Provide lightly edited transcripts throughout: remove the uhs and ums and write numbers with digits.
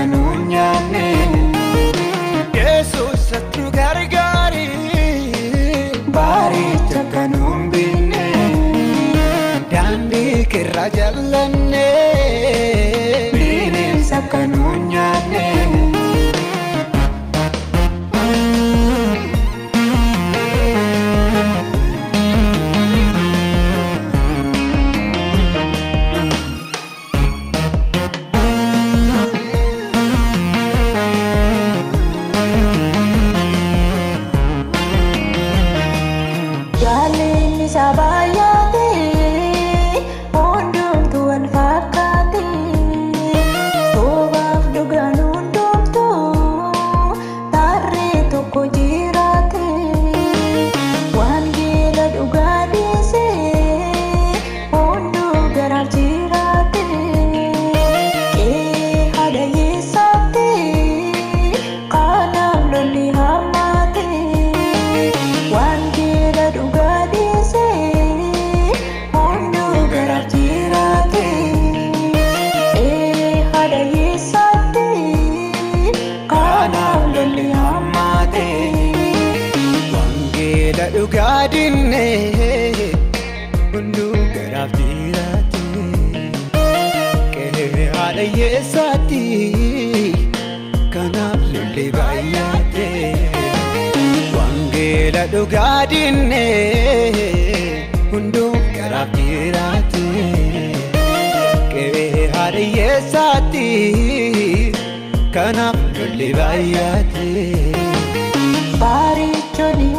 kanunyane Jesus atnu gargari baricha kanumbine dandi kirajallanne bineensa kanunyane Sabayate ondum tuan fakati tobaf dugan undum tu tare to kujirate wangila dugadi se ondu garab jirate ke hada yesate kanam loli hamate wangila dugadi Dugadinne undu garab jirate ke hada yesati kanab lulli bayate wangela dugadinne undu garab jirate ke hada yesati kanab lulli bayate barichoni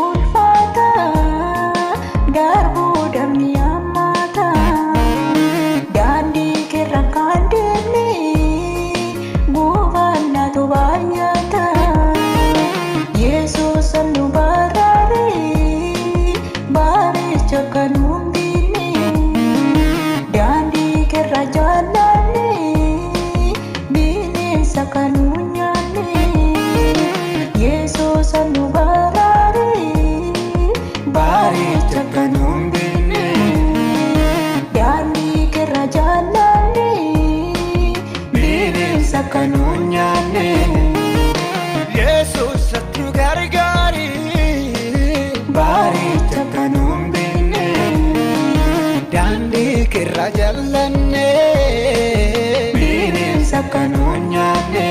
darbu damni amata dandi kerakandeni buvanna tubayata Yesus anu barari baris chakanumbini dandi kerajalani bini sakanunyani Yesus anu barari baris kanumbine dandi kerajalani bineensa kanunyane Jesus atnu gargari baricha kanumbine dandi kirajallanne bineensa kanunyane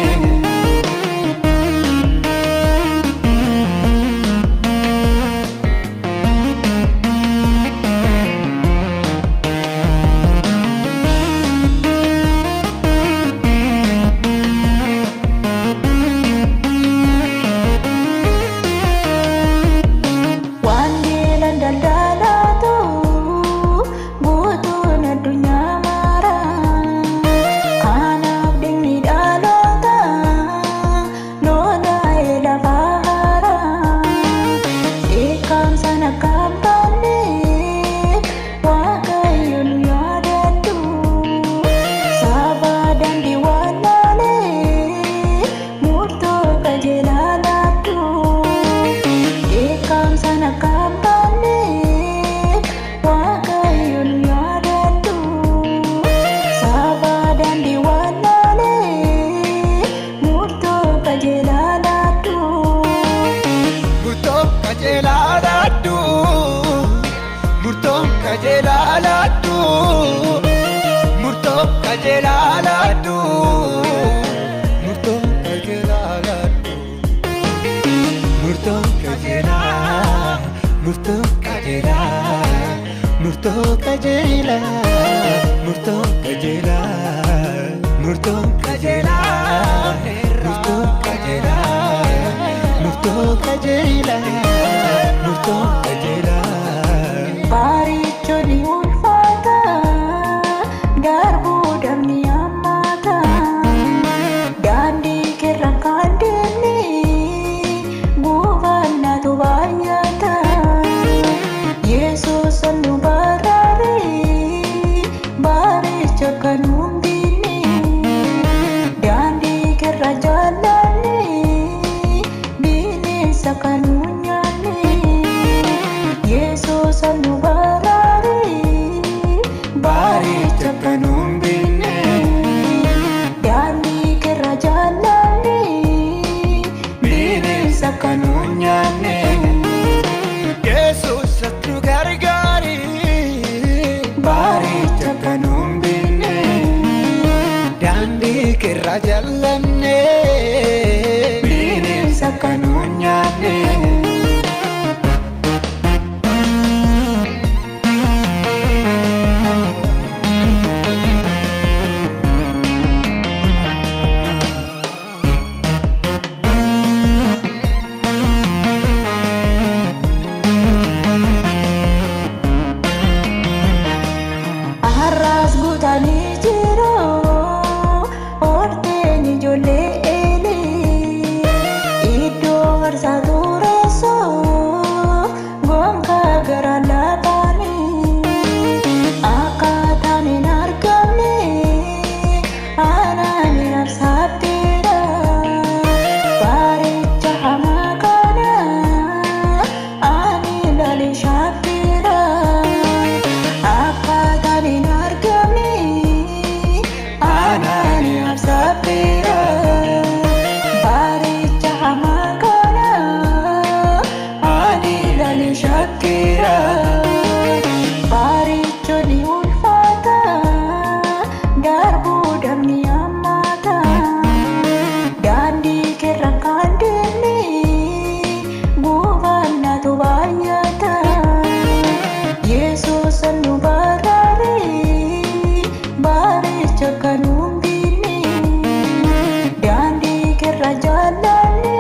murto kajelaladu murto kajelaladu murto kajela murto kajela murto kajela murto kajela murto kajela murto kajela murto kajela murto kajela barichoni ulfata darbu damni amata dandi kerakandeni buvanna tubayata Yesus anu barari baricha kanumbini dandi kerajalani bineensa kanunyane Yesus anu barari baricha kanumbine dandi kerajalani bineensa kan nuun nyaanne. Yesuus nu gargaari Baaricha kan nuun binne. daandii keerra jallanne Bineensa kan nuun nyaanne. Arras gutanii jiru orteen ijoollee eelii iddoo barsaa tureessoo gonkaa gara lafaanii akkaataan hin argamne aanaan hin absaabdeedha baaricha hamaa kana ani ilaalee shaabdeedha. Akkaataan hin argamne aanaan hin absaabdeedha baaricha hamaa kana ani ilaalee shakkeera. Baarichonni ulfaata darbuu damni hammaata daandii keerra kan deemne gubannatu baay'ata. Yesuus nu baraare baaricha kan nuun binne daandii keerra jaallanne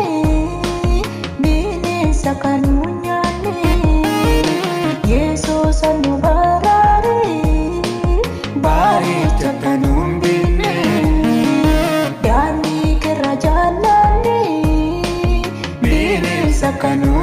bineensa kan nuun nyaanne. Yesuus nu baraare baaricha kan nuun binne daandii keerra jaallanne bineensa kan nuun